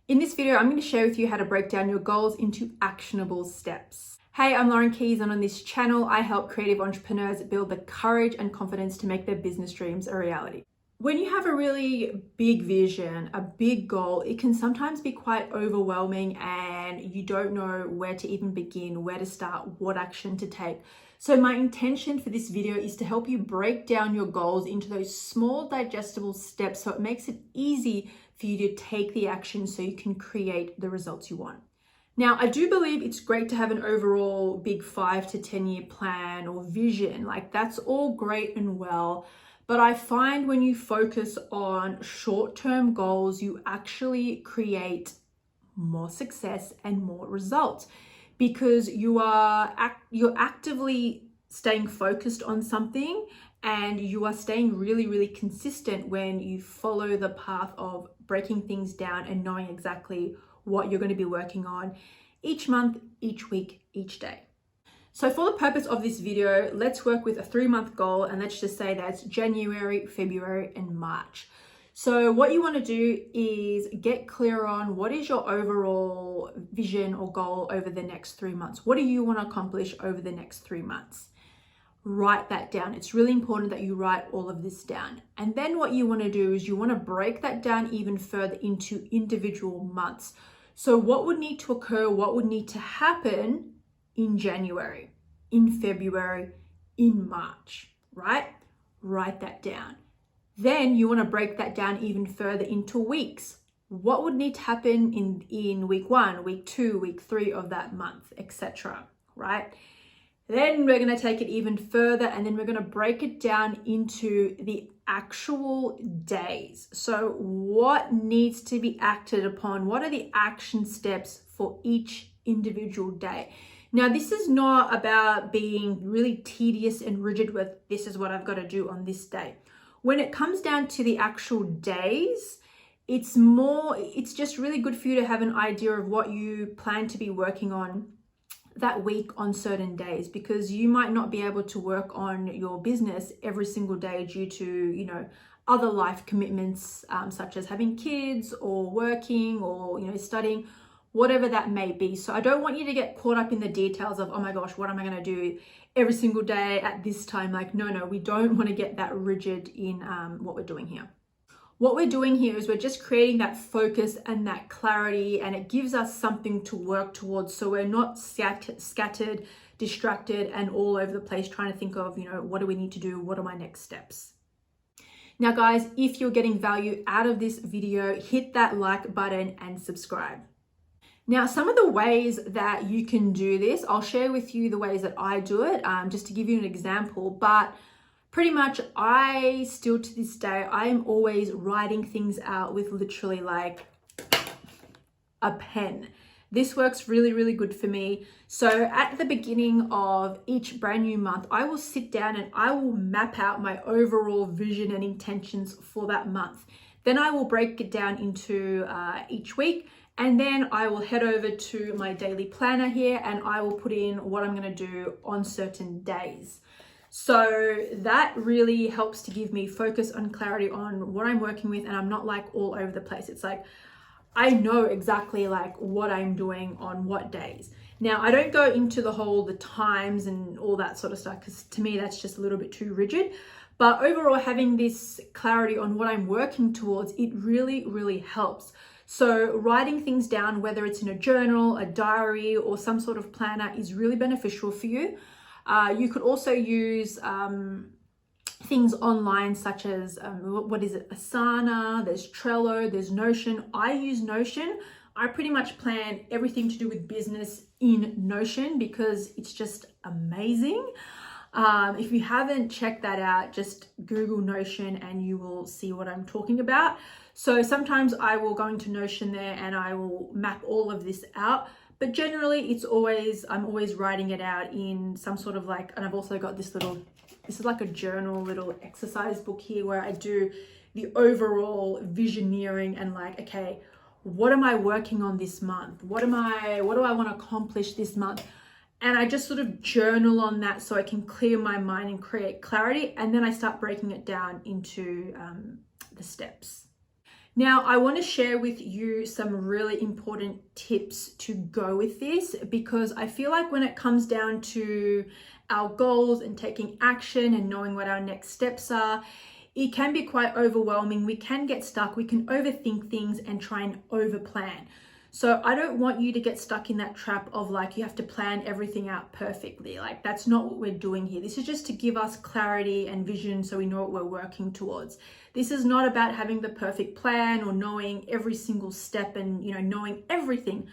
In this video, I'm going to share with you how to break down your goals into actionable steps. Hey, I'm Lauren Keys, and on this channel, I help creative entrepreneurs build the courage and confidence to make their business dreams a reality. When you have a really big vision, a big goal, it can sometimes be quite overwhelming and you don't know where to even begin, where to start, what action to take. So my intention for this video is to help you break down your goals into those small digestible steps so it makes it easy for you to take the action so you can create the results you want. Now, I do believe it's great to have an overall big 5 to 10 year plan or vision. Like, that's all great and well. But I find when you focus on short-term goals, you actually create more success and more results because you're actively staying focused on something and you are staying really, really consistent when you follow the path of breaking things down and knowing exactly what you're going to be working on each month, each week, each day. So for the purpose of this video, let's work with a 3-month goal, and let's just say that's January, February, and March. So what you want to do is get clear on what is your overall vision or goal over the next 3 months. What do you want to accomplish over the next 3 months? Write that down. It's really important that you write all of this down. And then what you want to do is you want to break that down even further into individual months. So what would need to occur, what would need to happen in January, in February, in March, right? Write that down. Then you want to break that down even further into weeks. What would need to happen in week 1, week 2, week 3 of that month, etc., right? Then we're going to take it even further, and then we're going to break it down into the actual days. So what needs to be acted upon? What are the action steps for each individual day? Now, this is not about being really tedious and rigid with this is what I've got to do on this day. When it comes down to the actual days, it's just really good for you to have an idea of what you plan to be working on that week on certain days, because you might not be able to work on your business every single day due to, other life commitments, such as having kids or working or, studying, whatever that may be. So I don't want you to get caught up in the details of, oh my gosh, what am I going to do every single day at this time? Like, no, we don't want to get that rigid in what we're doing here. What we're doing here is we're just creating that focus and that clarity, and it gives us something to work towards so we're not scattered, distracted, and all over the place trying to think of, what do we need to do? What are my next steps? Now, guys, if you're getting value out of this video, hit that like button and subscribe. Now, some of the ways that you can do this, I'll share with you the ways that I do it, just to give you an example, but pretty much I still to this day, I am always writing things out with literally like a pen. This works really, really good for me. So at the beginning of each brand new month, I will sit down and I will map out my overall vision and intentions for that month. Then I will break it down into each week. And then I will head over to my daily planner here and I will put in what I'm going to do on certain days. So that really helps to give me focus and clarity on what I'm working with, and I'm not like all over the place. It's like I know exactly like what I'm doing on what days. Now, I don't go into the times and all that sort of stuff because to me that's just a little bit too rigid. But overall, having this clarity on what I'm working towards, it really, really helps. So writing things down, whether it's in a journal, a diary, or some sort of planner, is really beneficial for you. You could also use things online such as, Asana, there's Trello, there's Notion. I use Notion. I pretty much plan everything to do with business in Notion because it's just amazing. If you haven't checked that out, just Google Notion and you will see what I'm talking about. So sometimes I will go into Notion there and I will map all of this out. But generally I'm always writing it out in some sort of and I've also got this is like a journal, little exercise book here where I do the overall visioneering and okay, what am I working on this month? What do I want to accomplish this month? And I just sort of journal on that so I can clear my mind and create clarity. And then I start breaking it down into the steps. Now, I want to share with you some really important tips to go with this, because I feel like when it comes down to our goals and taking action and knowing what our next steps are, it can be quite overwhelming. We can get stuck. We can overthink things and try and overplan. So I don't want you to get stuck in that trap of like, you have to plan everything out perfectly. Like, that's not what we're doing here. This is just to give us clarity and vision so we know what we're working towards. This is not about having the perfect plan or knowing every single step and, knowing everything.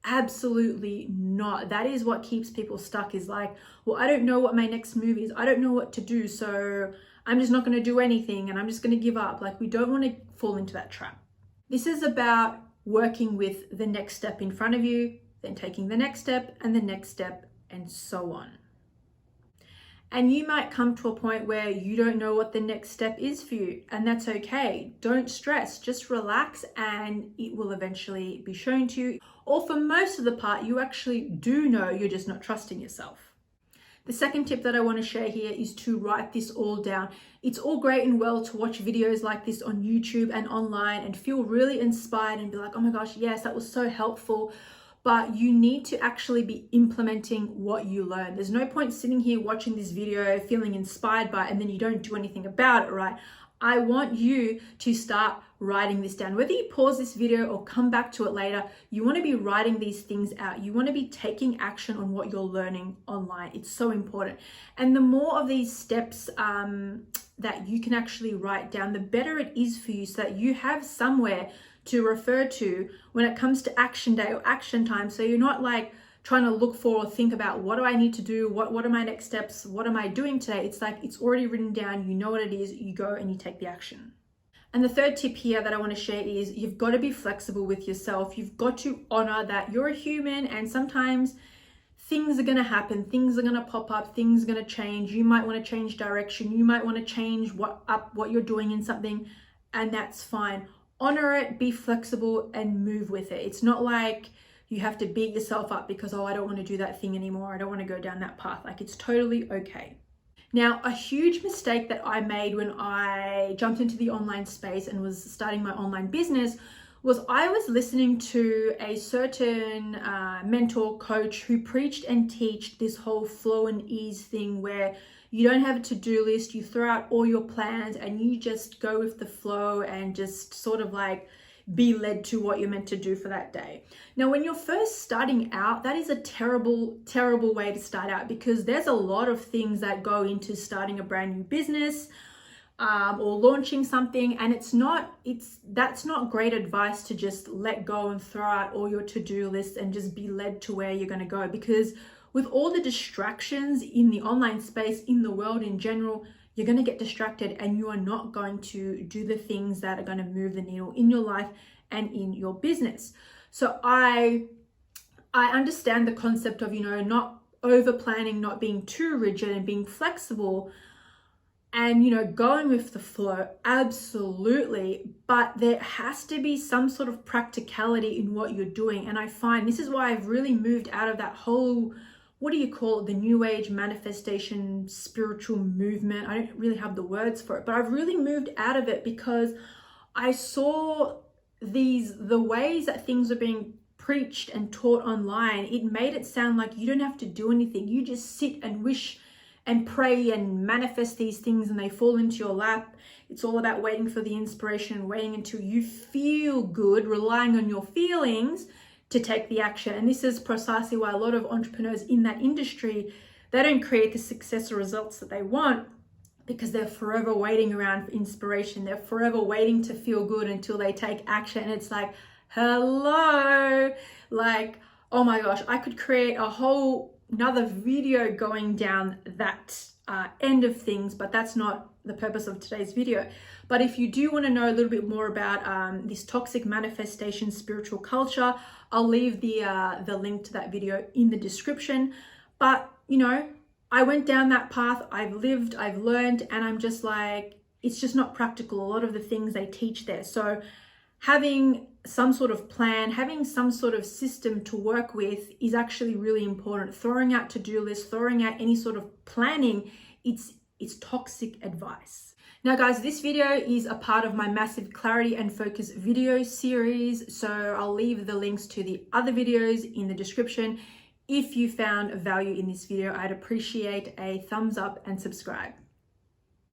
Absolutely not. That is what keeps people stuck, is like, well, I don't know what my next move is. I don't know what to do. So I'm just not going to do anything and I'm just going to give up. Like, we don't want to fall into that trap. This is about working with the next step in front of you, then taking the next step and the next step, and so on. And you might come to a point where you don't know what the next step is for you, and that's okay. Don't stress, just relax and it will eventually be shown to you. Or for most of the part, you actually do know, you're just not trusting yourself. The second tip that I want to share here is to write this all down. It's all great and well to watch videos like this on YouTube and online and feel really inspired and be like, oh my gosh, yes, that was so helpful. But you need to actually be implementing what you learn. There's no point sitting here watching this video, feeling inspired by it, and then you don't do anything about it, right? I want you to start writing this down. Whether you pause this video or come back to it later, you want to be writing these things out. You want to be taking action on what you're learning online. It's so important. And the more of these steps that you can actually write down, the better it is for you, so that you have somewhere to refer to when it comes to action day or action time. So you're not like trying to look for or think about, what do I need to do? What are my next steps? What am I doing today? It's like, it's already written down. You know what it is. You go and you take the action. And the third tip here that I want to share is, you've got to be flexible with yourself. You've got to honor that you're a human, and sometimes things are going to happen. Things are going to pop up. Things are going to change. You might want to change direction. You might want to change what you're doing in something, and that's fine. Honor it, be flexible, and move with it. It's not like you have to beat yourself up because, oh, I don't want to do that thing anymore. I don't want to go down that path. Like, it's totally okay. Now, a huge mistake that I made when I jumped into the online space and was starting my online business was, I was listening to a certain mentor coach who preached and teached this whole flow and ease thing, where you don't have a to-do list, you throw out all your plans and you just go with the flow and just sort of like be led to what you're meant to do for that day. Now, when you're first starting out, that is a terrible, terrible way to start out, because there's a lot of things that go into starting a brand new business or launching something. And that's not great advice to just let go and throw out all your to-do lists and just be led to where you're going to go. Because with all the distractions in the online space, in the world in general, you're going to get distracted and you are not going to do the things that are going to move the needle in your life and in your business. So I understand the concept of, not over planning, not being too rigid and being flexible and, going with the flow. Absolutely. But there has to be some sort of practicality in what you're doing. And I find this is why I've really moved out of that whole, what do you call it, the new age manifestation spiritual movement. I don't really have the words for it, but I've really moved out of it because I saw the ways that things are being preached and taught online. It made it sound like you don't have to do anything. You just sit and wish and pray and manifest these things and they fall into your lap. It's all about waiting for the inspiration, waiting until you feel good, relying on your feelings to take the action. And this is precisely why a lot of entrepreneurs in that industry, they don't create the success or results that they want, because they're forever waiting around for inspiration. They're forever waiting to feel good until they take action. And it's like, hello, like, oh my gosh, I could create a whole another video going down that end of things, but that's not the purpose of today's video. But if you do want to know a little bit more about this toxic manifestation spiritual culture, I'll leave the link to that video in the description. But I went down that path. I've lived, I've learned, and I'm just like, it's just not practical, a lot of the things they teach there. So having some sort of plan, having some sort of system to work with is actually really important. Throwing out to-do lists, throwing out any sort of planning, it's toxic advice. Now guys, this video is a part of my massive clarity and focus video series, so I'll leave the links to the other videos in the description. If you found value in this video, I'd appreciate a thumbs up and subscribe.